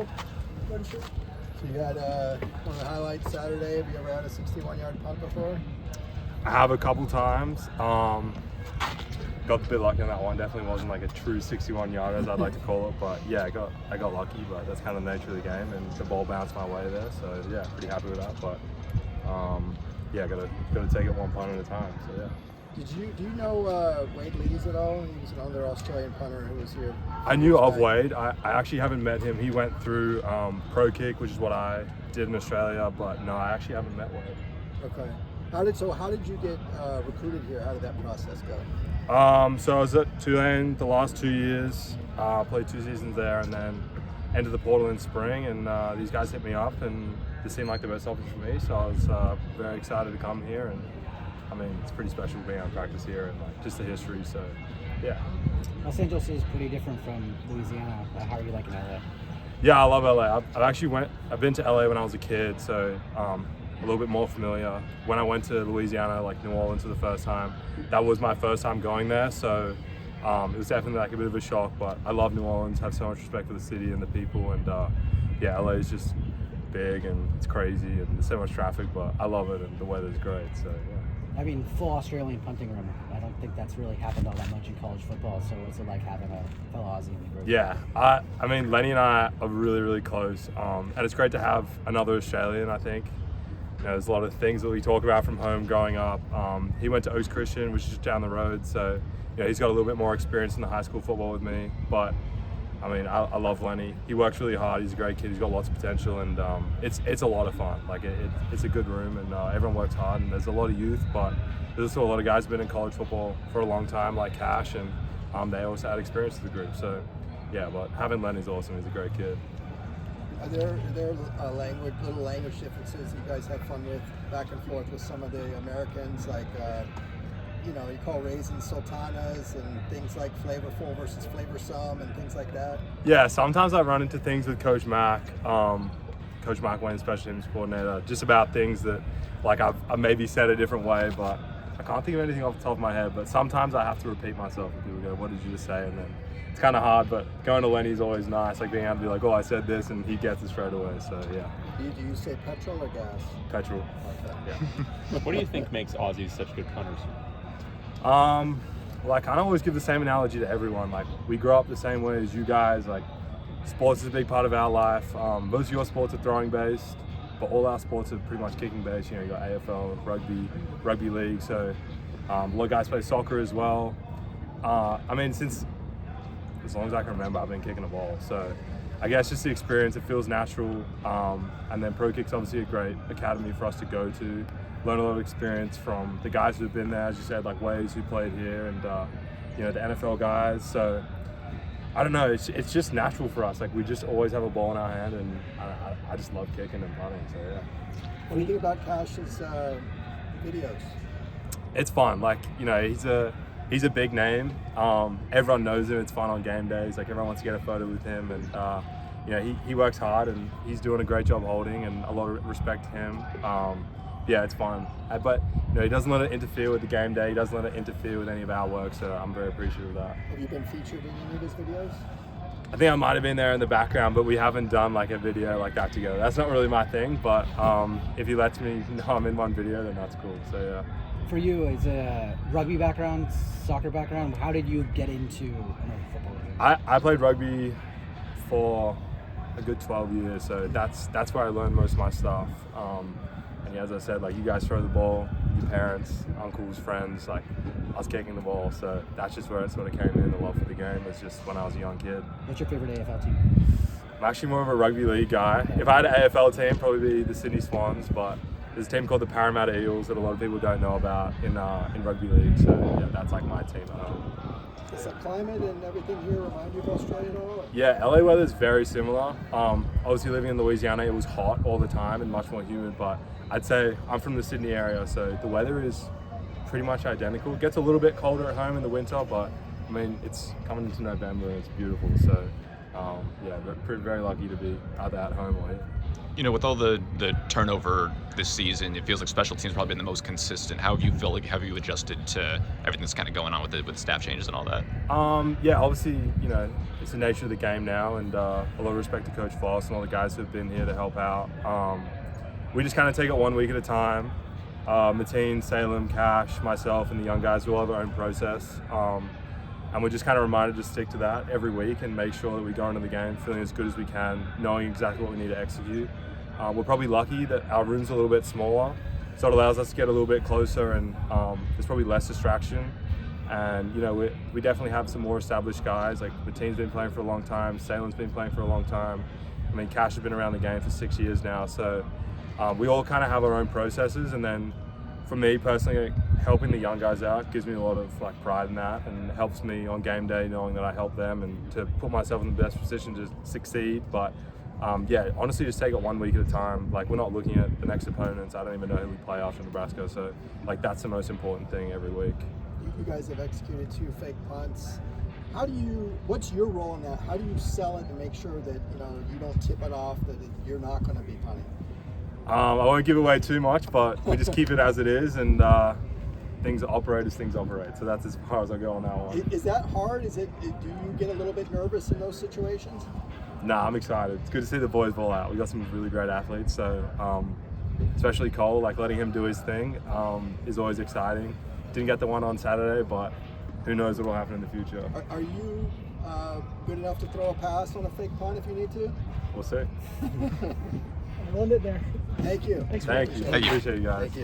go. So you had one of the highlights Saturday. Have you ever had a 61-yard punt before? I have a couple times. Got a bit lucky on that one. Definitely wasn't like a true 61-yarder, as I'd like to call it. But yeah, I got lucky. But that's kind of the nature of the game, and the ball bounced my way there. So yeah, pretty happy with that. But yeah, gotta take it one punt at a time. So yeah. Do you know Wade Lees at all? He was another Australian punter who was here. I knew of Wade. I actually haven't met him. He went through Pro Kick, which is what I did in Australia. But no, I actually haven't met Wade. Okay. How did you get recruited here? How did that process go? So I was at Tulane the last 2 years. Played 2 seasons there, and then entered the portal in spring. And these guys hit me up, and this seemed like the best option for me. So I was very excited to come here. And I mean, it's pretty special being on practice here and like just the history. So yeah. Los Angeles is pretty different from Louisiana. How are you liking LA? Yeah, I love LA. I've been to LA when I was a kid, so a little bit more familiar. When I went to Louisiana, like New Orleans for the first time, that was my first time going there, so it was definitely like a bit of a shock, but I love New Orleans, have so much respect for the city and the people, and yeah, LA is just big and it's crazy and there's so much traffic, but I love it and the weather's great, so yeah. I mean, full Australian punting room. I don't think that's really happened all that much in college football, so what's it like having a fellow Aussie in the group? Yeah, I mean, Lenny and I are really, really close, and it's great to have another Australian, I think. You know, there's a lot of things that we talk about from home growing up. He went to Oaks Christian, which is just down the road, so you know, he's got a little bit more experience in the high school football with me. But I mean, I love Lenny. He works really hard. He's a great kid. He's got lots of potential, and it's a lot of fun. Like it's a good room, and everyone works hard. And there's a lot of youth, but there's also a lot of guys who've been in college football for a long time, like Cash, and they also had experience with the group. So yeah, but having Lenny's awesome. He's a great kid. Are there little language differences you guys have fun with back and forth with some of the Americans, like you know, you call raisins sultanas and things like flavorful versus flavorsome and things like that? Yeah, sometimes I run into things with Coach Mack. Coach Mack, Wayne, special teams coordinator, just about things that like I've maybe said a different way, but I can't think of anything off the top of my head. But sometimes I have to repeat myself and people go, "What did you just say?" And then it's kind of hard, but going to Lenny's always nice, like being able to be like, "Oh, I said this," and he gets it straight away, so yeah. Do you say petrol or gas? Petrol. Okay. Yeah. What do you think makes Aussies such good punters? Well, I kind of always give the same analogy to everyone. Like, we grow up the same way as you guys. Like, sports is a big part of our life. Most of your sports are throwing based, but all our sports are pretty much kicking based. You know, you got AFL, rugby league. So a lot of guys play soccer as well. I mean, since as long as I can remember, I've been kicking a ball. So I guess just the experience, it feels natural. And then Pro Kick's obviously a great academy for us to go to. Learn a lot of experience from the guys who've been there, as you said, like Waze, who played here, and you know, the NFL guys. So I don't know, it's just natural for us. Like, we just always have a ball in our hand, and I just love kicking and punting. So yeah. What do you think about Cash's videos? It's fun. Like, you know, he's a big name. Everyone knows him. It's fun on game days. Like, everyone wants to get a photo with him, and you know, he works hard, and he's doing a great job holding, and a lot of respect to him. Yeah, it's fun. But you know, he doesn't let it interfere with the game day. He doesn't let it interfere with any of our work, so I'm very appreciative of that. Have you been featured in any of his videos? I think I might have been there in the background, but we haven't done like a video like that together. That's not really my thing, but if he lets me know I'm in one video, then that's cool. So yeah. For you, is it a rugby background, soccer background? How did you get into another football game? I played rugby for a good 12 years, so that's where I learned most of my stuff. And yeah, as I said, like, you guys throw the ball, your parents, uncles, friends, like, I was kicking the ball, so that's just where it sort of came in. The love for the game was just when I was a young kid. What's your favorite AFL team? I'm actually more of a rugby league guy. If I had an AFL team, probably be the Sydney Swans, but there's a team called the Parramatta Eels that a lot of people don't know about in rugby league, so yeah, that's like my team at home. Does the climate and everything here remind you of Australia at all? Yeah, LA weather is very similar. Obviously living in Louisiana, it was hot all the time and much more humid, but I'd say I'm from the Sydney area, so the weather is pretty much identical. It gets a little bit colder at home in the winter, but I mean, it's coming into November and it's beautiful, so yeah, very lucky to be either at home or here. You know, with all the turnover this season, it feels like special teams probably been the most consistent. How have you adjusted to everything that's kind of going on with the staff changes and all that? Yeah, obviously, you know, it's the nature of the game now, and a lot of respect to Coach Foss and all the guys who have been here to help out. We just kind of take it 1 week at a time. Mateen, Salem, Cash, myself, and the young guys, we all have our own process. And we're just kind of reminded to stick to that every week and make sure that we go into the game feeling as good as we can, knowing exactly what we need to execute. We're probably lucky that our room's a little bit smaller, so it allows us to get a little bit closer, and there's probably less distraction. And you know, we definitely have some more established guys. Like Mateen's been playing for a long time, Salem's been playing for a long time. I mean, Cash has been around the game for 6 years now, so we all kind of have our own processes. And then for me personally, helping the young guys out gives me a lot of pride in that, and helps me on game day knowing that I help them and to put myself in the best position to succeed. But yeah, honestly, just take it 1 week at a time. Like, we're not looking at the next opponents. I don't even know who we play after Nebraska. So that's the most important thing every week. You guys have executed 2 fake punts. What's your role in that? How do you sell it to make sure that you don't tip it off, that you're not going to be punting? I won't give away too much, but we just keep it as it is, and things operate as things operate. So that's as far as I go on that one. Is that hard? Do you get a little bit nervous in those situations? Nah, I'm excited. It's good to see the boys ball out. We got some really great athletes, so especially Cole, letting him do his thing is always exciting. Didn't get the one on Saturday, but who knows what will happen in the future. Are you good enough to throw a pass on a fake punt if you need to? We'll see. I'll end it there. Thank you. Thank you. Thank you. Appreciate you guys. Thank you.